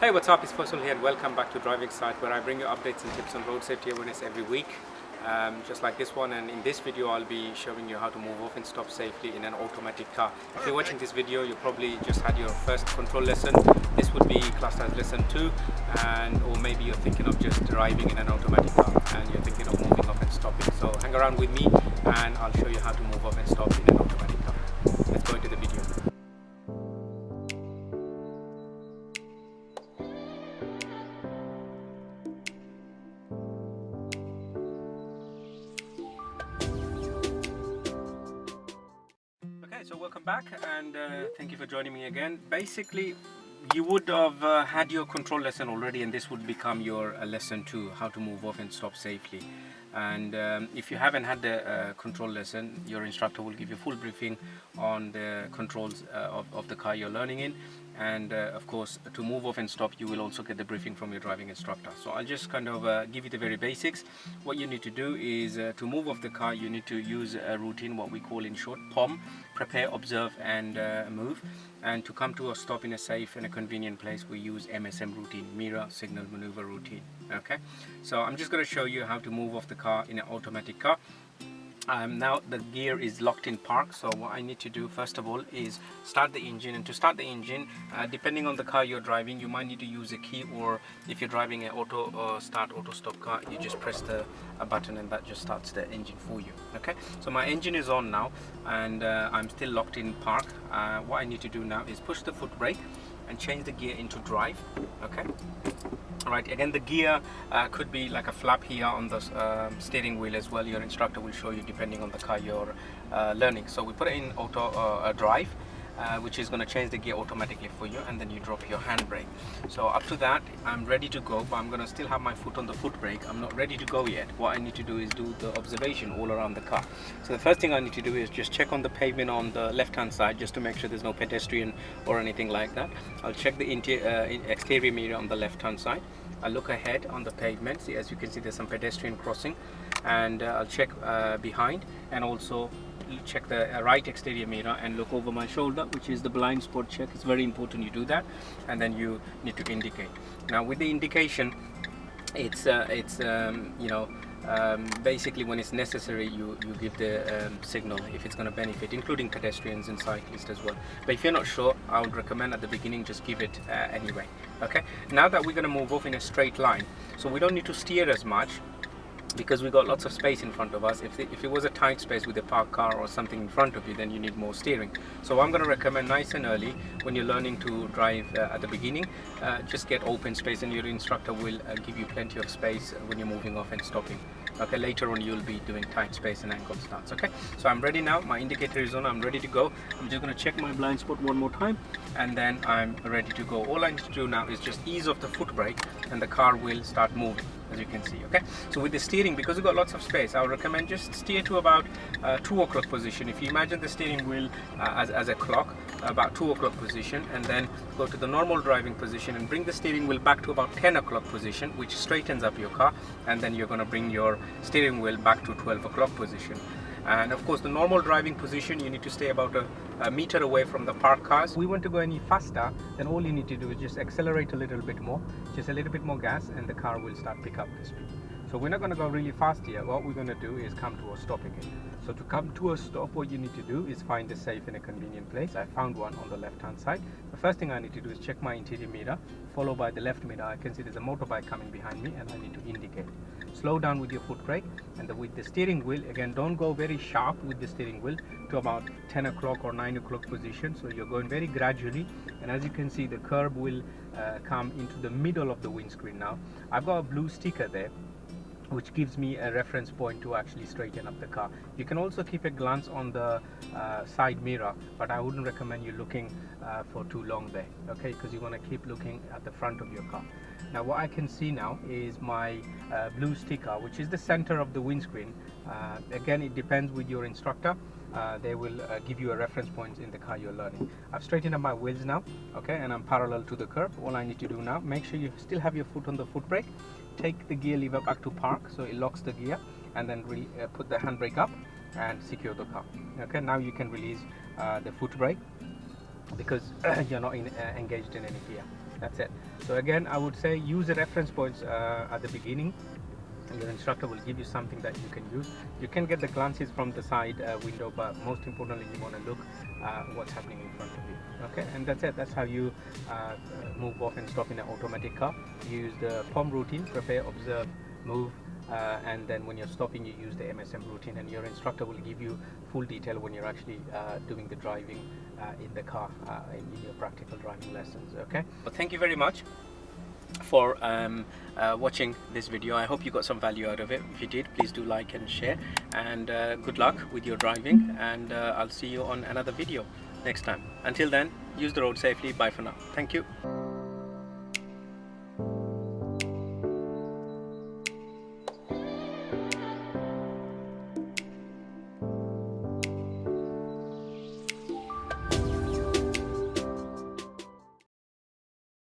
Hey, what's up? It's Faisal here and welcome back to Driving Site, where I bring you updates and tips on road safety awareness every week, just like this one. And in this video I'll be showing you how to move off and stop safely in an automatic car. If you're watching this video, you probably just had your first control lesson. This would be classed as lesson 2, or maybe you're thinking of just driving in an automatic car and you're thinking of moving off and stopping. So hang around with me and I'll show you how to move off and stop in an automatic car. Let's go into the video. So welcome back and thank you for joining me again. Basically, you would have had your control lesson already, and this would become your lesson 2, how to move off and stop safely. And if you haven't had the control lesson, your instructor will give you full briefing on the controls of the car you're learning in. And of course, to move off and stop, you will also get the briefing from your driving instructor. So I'll just kind of give you the very basics. What you need to do is to move off the car, you need to use a routine, what we call in short POM: prepare, observe and move. And to come to a stop in a safe and a convenient place, we use MSM routine, mirror signal maneuver routine. Okay, so I'm just going to show you how to move off the car in an automatic car. Now the gear is locked in park, so what I need to do first of all is start the engine. And to start the engine, depending on the car you're driving, you might need to use a key, or if you're driving an auto start, auto stop car, you just press a button and that just starts the engine for you. Okay, so my engine is on now and I'm still locked in park. What I need to do now is push the foot brake and change the gear into drive. Okay, right, again the gear could be like a flap here on the steering wheel as well. Your instructor will show you depending on the car you're learning. So we put it in auto drive, which is going to change the gear automatically for you, and then you drop your handbrake. So up to that I'm ready to go, but I'm going to still have my foot on the foot brake. I'm not ready to go yet. What I need to do is do the observation all around the car. So the first thing I need to do is just check on the pavement on the left hand side, just to make sure there's no pedestrian or anything like that. I'll check the exterior mirror on the left hand side. I'll look ahead on the pavement. See, as you can see, there's some pedestrian crossing, and I'll check behind, and also check the right exterior mirror and look over my shoulder, which is the blind spot check. It's very important you do that, and then you need to indicate. Now with the indication, it's basically when it's necessary you give the signal if it's going to benefit, including pedestrians and cyclists as well. But if you're not sure, I would recommend at the beginning just give it anyway. Okay, now that we're going to move off in a straight line, so we don't need to steer as much, because we've got lots of space in front of us. If it was a tight space with a parked car or something in front of you, then you need more steering. So I'm going to recommend nice and early, when you're learning to drive at the beginning, just get open space, and your instructor will give you plenty of space when you're moving off and stopping. Okay, later on you'll be doing tight space and ankle starts. Okay, so I'm ready now. My indicator is on. I'm ready to go. I'm just going to check my blind spot one more time, and then I'm ready to go. All I need to do now is just ease off the foot brake, and the car will start moving, as you can see. Okay, so with the steering, because we've got lots of space, I would recommend just steer to about 2 o'clock position. If you imagine the steering wheel as a clock, about 2 o'clock position, and then go to the normal driving position and bring the steering wheel back to about 10 o'clock position, which straightens up your car, and then you're going to bring your steering wheel back to 12 o'clock position. And of course, the normal driving position, you need to stay about a meter away from the parked cars. If we want to go any faster, then all you need to do is just accelerate a little bit more, just a little bit more gas, and the car will start pick up the speed. So we're not going to go really fast here. What we're going to do is come to a stop again. So to come to a stop, what you need to do is find a safe and a convenient place. I found one on the left hand side. The first thing I need to do is check my interior mirror, followed by the left mirror. I can see there's a motorbike coming behind me, and I need to indicate. Slow down with your foot brake, and with the steering wheel, again, don't go very sharp with the steering wheel to about 10 o'clock or 9 o'clock position. So you're going very gradually, and as you can see, the curb will come into the middle of the windscreen. Now I've got a blue sticker there, which gives me a reference point to actually straighten up the car. You can also keep a glance on the side mirror, but I wouldn't recommend you looking for too long there, okay, because you want to keep looking at the front of your car. Now what I can see now is my blue sticker, which is the center of the windscreen. Again, it depends with your instructor. They will give you a reference point in the car you're learning. I've straightened up my wheels now, okay, and I'm parallel to the curb. All I need to do now, make sure you still have your foot on the foot brake. Take the gear lever back to park, so it locks the gear, and then put the handbrake up and secure the car. Okay, now you can release the foot brake, because you're not engaged in any gear. That's it. So again, I would say use the reference points at the beginning. Your instructor will give you something that you can use. You can get the glances from the side window, but most importantly, you want to look what's happening in front of you. Okay, and that's it. That's how you move off and stop in an automatic car. You use the POM routine: prepare, observe, move, and then when you're stopping, you use the MSM routine, and your instructor will give you full detail when you're actually doing the driving in the car in your practical driving lessons. Okay, well, thank you very much for watching this video. I hope you got some value out of it. If you did, please do like and share, and good luck with your driving, and I'll see you on another video next time. Until then, use the road safely. Bye for now. Thank you.